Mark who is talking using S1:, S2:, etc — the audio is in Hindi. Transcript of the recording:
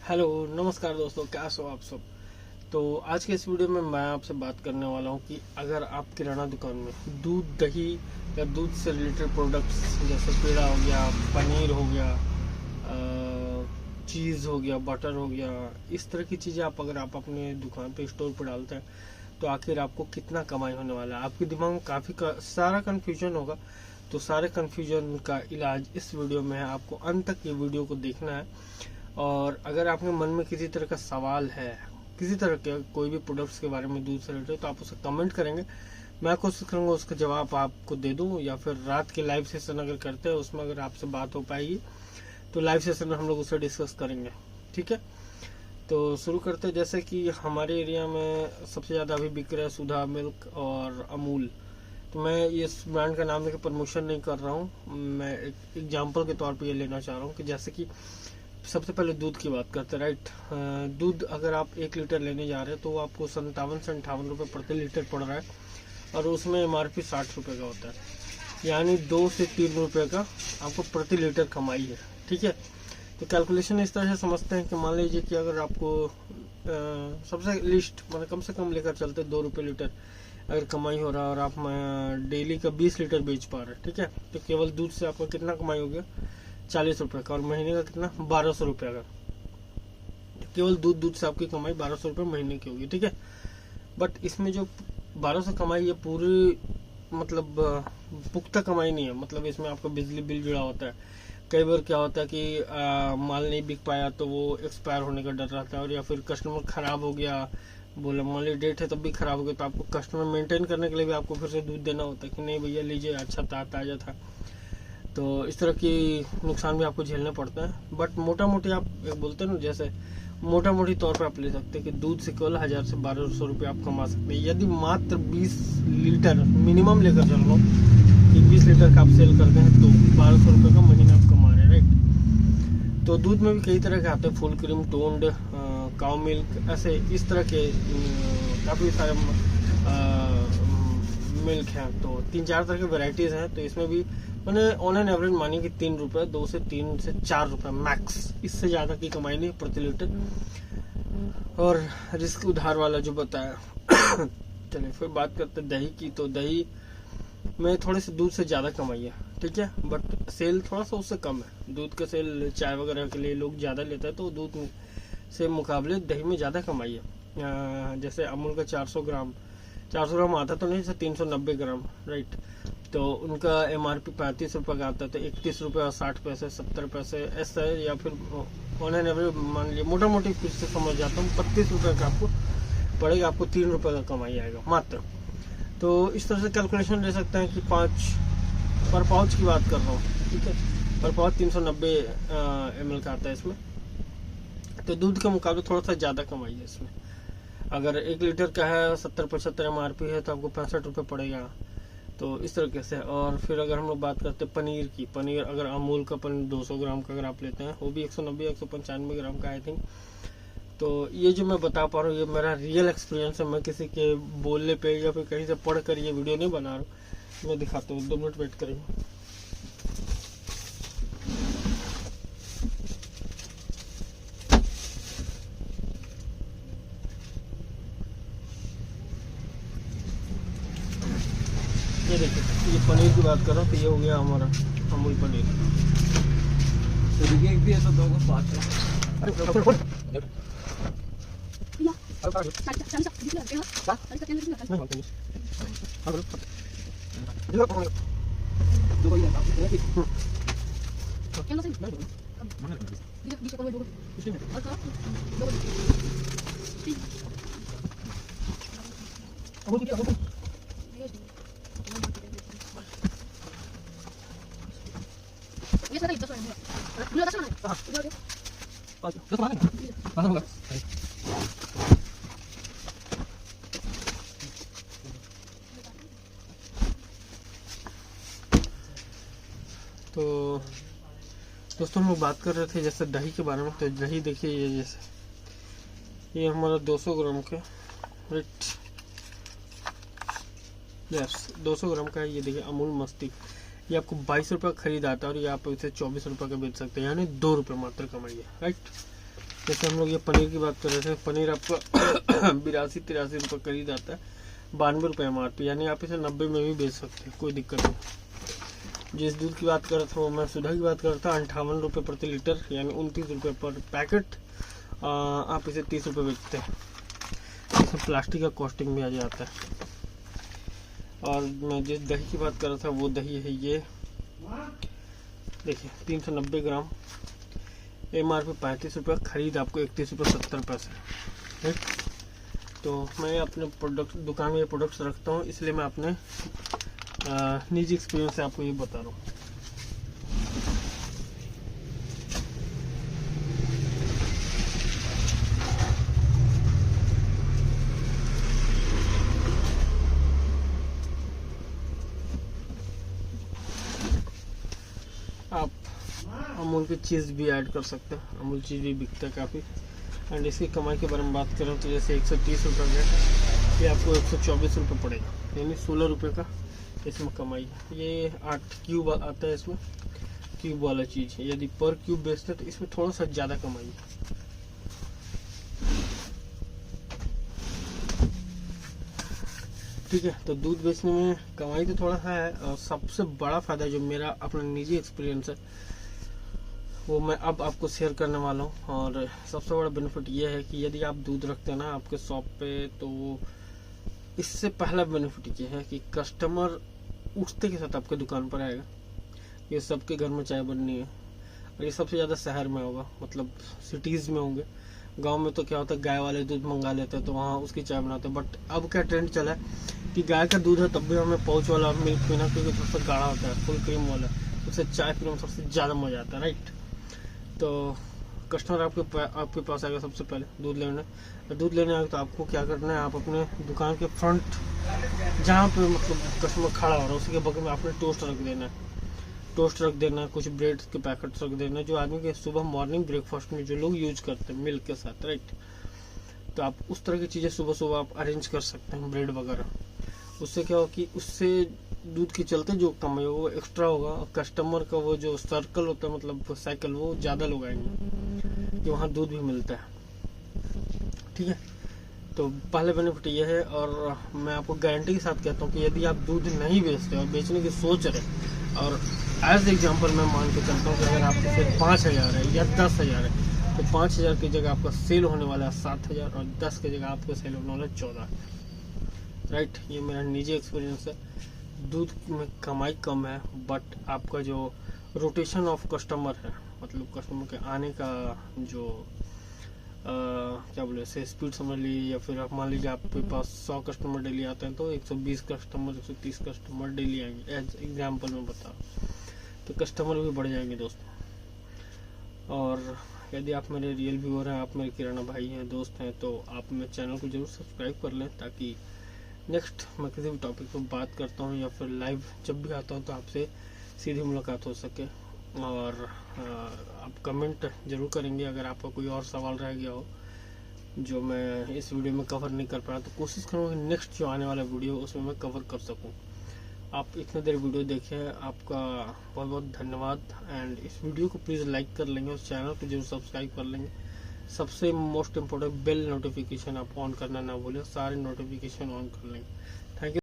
S1: हेलो नमस्कार दोस्तों, कैसे हो आप सब। तो आज के इस वीडियो में मैं आपसे बात करने वाला हूं कि अगर आप किराना दुकान में दूध, दही या दूध से रिलेटेड प्रोडक्ट्स जैसे पेड़ा हो गया, पनीर हो गया, चीज़ हो गया, बटर हो गया, इस तरह की चीज़ें अगर आप अपने दुकान पे स्टोर पर डालते हैं तो आखिर आपको कितना कमाई होने वाला है। आपके दिमाग में काफ़ी सारा कन्फ्यूजन होगा। तो सारे कन्फ्यूजन का इलाज इस वीडियो में है। आपको अंत तक ये वीडियो को देखना है। और अगर आपके मन में किसी तरह का सवाल है, किसी तरह के कोई भी प्रोडक्ट्स के बारे में दूध से रिलेटेड, तो आप उसे कमेंट करेंगे। मैं कोशिश करूंगा उसका जवाब आपको दे दूं, या फिर रात के लाइव सेशन अगर करते हैं उसमें अगर आपसे बात हो पाएगी तो लाइव सेशन में हम लोग उसे डिस्कस करेंगे। ठीक है, तो शुरू करते हैं। जैसे कि हमारे एरिया में सबसे ज़्यादा अभी बिक रहा है सुधा मिल्क और अमूल। तो मैं इस ब्रांड का नाम लेकर प्रमोशन नहीं कर रहा हूँ, मैं एक एग्जाम्पल के तौर पर ये लेना चाह रहा हूँ कि जैसे कि सबसे पहले दूध की बात करते हैं, राइट। दूध अगर आप 1 लीटर लेने जा रहे हैं तो वो आपको 57 से 58 रुपये प्रति लीटर पड़ रहा है, और उसमें MRP 60 रुपये का होता है, यानी 2 से 3 रुपये का आपको प्रति लीटर कमाई है। ठीक है, तो कैलकुलेशन इस तरह से समझते हैं कि मान लीजिए कि अगर आपको सबसे लिस्ट मतलब कम से कम लेकर चलते 2 रुपये लीटर अगर कमाई हो रहा है और आप डेली का 20 लीटर बेच पा रहे हैं, ठीक है, तो केवल दूध से आपका कितना कमाई हो गया, 40 रुपये का, और महीने का कितना, 1200 रुपये का। केवल दूध से आपकी कमाई 1200 रुपये महीने की होगी। ठीक है, बट इसमें जो 1200 कमाई है पूरी मतलब पुख्ता कमाई नहीं है। मतलब इसमें आपका बिजली बिल जुड़ा होता है। कई बार क्या होता है कि माल नहीं बिक पाया तो वो एक्सपायर होने का डर रहता है, और या फिर कस्टमर खराब हो गया, बोला मान ली डेट है तब भी खराब हो गया, तो आपको कस्टमर मेंटेन करने के लिए भी आपको फिर से दूध देना होता है कि नहीं भैया लीजिए, अच्छा था, ताज़ा था। तो इस तरह की नुकसान भी आपको झेलने पड़ते हैं। बट मोटा मोटी आप बोलते हैं ना, जैसे मोटा मोटी तौर पर आप ले सकते हैं कि दूध से केवल 1000 से 1200 रुपये आप कमा सकते हैं, यदि मात्र 20 लीटर मिनिमम लेकर चल लो कि 20 लीटर का आप सेल करते हैं तो 1200 रुपये का महीना आप कमा रहे हैं, राइट। तो दूध में भी कई तरह के आते हैं, full cream, toned, cow milk, ऐसे इस तरह के काफ़ी सारे मिल्क हैं। तो 3-4 तरह की वेराइटीज़ हैं। तो इसमें भी मैंने ऑन एन एवरेज मानी कि 3 रुपये, 2 से 3 से 4 रुपये मैक्स, इससे ज़्यादा की कमाई नहीं प्रति लीटर। और रिस्क उधार वाला जो बताया चलिए फिर बात करते हैं दही की। तो दही में थोड़े से दूध से ज़्यादा कमाई है, ठीक है, बट सेल थोड़ा सा उससे कम है। दूध का सेल चाय वगैरह के लिए लोग ज़्यादा लेते हैं, तो दूध से मुकाबले दही में ज़्यादा कमाई है। जैसे अमूल का 400 ग्राम आता तो नहीं, जैसे 390 ग्राम, राइट। तो उनका MRP 35 रुपये का आता है, तो 31 रुपये और 60 पैसे, 70 पैसे ऐसा है। या फिर ऑन एन एवरेज मान लीजिए मोटा मोटी फिर से समझ जाता हूँ, 32 रुपये का आपको पड़ेगा, आपको 3 रुपये का कमाई आएगा मात्र। तो इस तरह से कैलकुलेशन ले सकते हैं कि 5 पर पाउच की बात कर रहा हूँ, ठीक है, पर पाउच 390 ml का आता है इसमें। तो दूध के मुकाबले थोड़ा सा ज़्यादा कमाई है इसमें। अगर 1 लीटर का है 70-75 MRP है तो आपको 65 रुपये पड़ेगा। तो इस तरीके से। और फिर अगर हम लोग बात करते हैं पनीर की, पनीर अगर अमूल का पनीर 200 ग्राम का अगर आप लेते हैं, वो भी 190-195 ग्राम का आई थिंक। तो ये जो मैं बता पा रहा हूँ ये मेरा रियल एक्सपीरियंस है, मैं किसी के बोलने पे या फिर कहीं से पढ़ कर ये वीडियो नहीं बना रहा हूँ। मैं दिखाता हूँ, 2 मिनट वेट करेंगे। ये देखिए, ये पनीर की बात कर रहा हूँ, तो ये हो गया हमारा अमूल पनीर।
S2: एक भी ऐसा दो को बात है।
S1: तो दोस्तों हम लोग बात कर रहे थे जैसे दही के बारे में। तो दही देखिए, ये जैसे ये हमारा 200 ग्राम का, राइट, यस 200 ग्राम का है। ये देखिए अमूल मस्ती, ये आपको 22 रुपये खरीद आता है और ये आप इसे 24 रुपये का बेच सकते हैं, यानी 2 रुपये मात्र कमाई है, राइट। जैसे हम लोग ये पनीर की बात कर रहे थे, पनीर आपका 82-83 रुपये करीब आता है, 92 रुपये MRP, यानी आप इसे 90 में भी बेच सकते हैं, कोई दिक्कत नहीं। जिस दूध की बात कर रहा था वो मैं सुधा की बात कर रहा था, 58 रुपये प्रति लीटर, यानी 29 रुपये पर पैकेट। आप इसे 30 रुपये बेचते हैं, इसमें प्लास्टिक का कॉस्टिंग भी आ जाता है। और मैं जिस दही की बात कर रहा था वो दही है ये, देखिए 390 ग्राम, MRP 35 रुपये, खरीद आपको 31 रुपये 70 पैसे। तो मैं अपने प्रोडक्ट दुकान में ये प्रोडक्ट्स रखता हूँ, इसलिए मैं अपने निजी एक्सपीरियंस से आपको ये बता रहा हूँ। आप अमूल की चीज़ भी ऐड कर सकते हैं, अमूल चीज़ भी बिकता है काफ़ी। एंड इसकी कमाई के बारे में बात करें तो जैसे 130 रुपये का ये आपको 124 रुपये पड़ेगा, यानी 16 रुपये का इसमें कमाई है। ये 8 क्यूब आता है इसमें, क्यूब वाला चीज़ है, यदि पर क्यूब बेचते हैं तो इसमें थोड़ा सा ज़्यादा कमाई है। ठीक है, तो दूध बेचने में कमाई तो थोड़ा सा है, और सबसे बड़ा फ़ायदा जो मेरा अपना निजी एक्सपीरियंस है वो मैं अब आपको शेयर करने वाला हूँ। और सबसे बड़ा बेनिफिट ये है कि यदि आप दूध रखते हैं ना आपके शॉप पे, तो इससे पहला बेनिफिट ये है कि कस्टमर उठते के साथ आपके दुकान पर आएगा। ये सबके घर में चाय बननी है, और ये सबसे ज़्यादा शहर में होगा, मतलब सिटीज़ में होंगे। गांव में तो क्या होता है, गाय वाले दूध मंगा लेते हैं तो वहाँ उसकी चाय बनाते हैं। बट अब क्या ट्रेंड चला है कि गाय का दूध है तब भी हमें पाउच वाला मिल्क पीना, क्योंकि थोड़ा सा गाढ़ा होता है, फुल क्रीम वाला, उससे चाय पीने में सबसे ज़्यादा मज़ा आता है, राइट। तो कस्टमर आपके पास आएगा सबसे पहले दूध लेने आएगा, तो आपको क्या करना है, आप अपने दुकान के फ्रंट जहाँ पे मतलब कस्टमर खड़ा हो रहा है उसके बगल में आपने टोस्ट रख देना है, कुछ ब्रेड के पैकेट्स रख देना है, जो आदमी के सुबह मॉर्निंग ब्रेकफास्ट में जो लोग यूज करते हैं मिल्क के साथ, राइट। तो आप उस तरह की चीज़ें सुबह आप अरेंज कर सकते हैं, ब्रेड वगैरह। उससे क्या हो कि उससे दूध के चलते जो कमाई वो एक्स्ट्रा होगा, और कस्टमर का वो जो सर्कल होता है, मतलब साइकिल, वो ज़्यादा लोग आएंगे कि वहाँ दूध भी मिलता है। ठीक है, तो पहले बेनिफिट ये है। और मैं आपको गारंटी के साथ कहता हूँ कि यदि आप दूध नहीं बेचते और बेचने की सोच रहे, और एज एग्जाम्पल मैं मान के चलता हूँ कि अगर आपके सेल 5,000 है या 10,000 है, तो 5,000 की जगह आपका सेल होने वाला है 7,000, और 10 की जगह आपका सेल होने वाला है 14,000, राइट। ये मेरा निजी एक्सपीरियंस है। दूध में कमाई कम है, बट आपका जो रोटेशन ऑफ कस्टमर है, मतलब कस्टमर के आने का जो क्या बोले से स्पीड समझ लीजिए, या फिर आप मान लीजिए आपके पास 100 कस्टमर डेली आते हैं तो 120 कस्टमर 130 कस्टमर डेली आएंगे, एज एग्जाम्पल में बता, तो कस्टमर भी बढ़ जाएंगे दोस्तों। और यदि आप मेरे रियल व्यूअर हैं, आप मेरे किराना भाई हैं, दोस्त हैं, तो आप मेरे चैनल को जरूर सब्सक्राइब कर लें, ताकि नेक्स्ट मैं किसी भी टॉपिक पर बात करता हूँ या फिर लाइव जब भी आता हूँ तो आपसे सीधी मुलाकात हो सके। और आप कमेंट जरूर करेंगे अगर आपका कोई और सवाल रह गया हो जो मैं इस वीडियो में कवर नहीं कर पाया, तो कोशिश करूँगा नेक्स्ट जो आने वाला वीडियो उसमें मैं कवर कर सकूँ। आप इतने देर वीडियो देखे, आपका बहुत बहुत धन्यवाद। एंड इस वीडियो को प्लीज़ लाइक कर लेंगे, उस चैनल को जरूर सब्सक्राइब कर लेंगे। सबसे मोस्ट इम्पोर्टेंट बेल नोटिफिकेशन आप ऑन करना ना भूलें, सारे नोटिफिकेशन ऑन कर लेंगे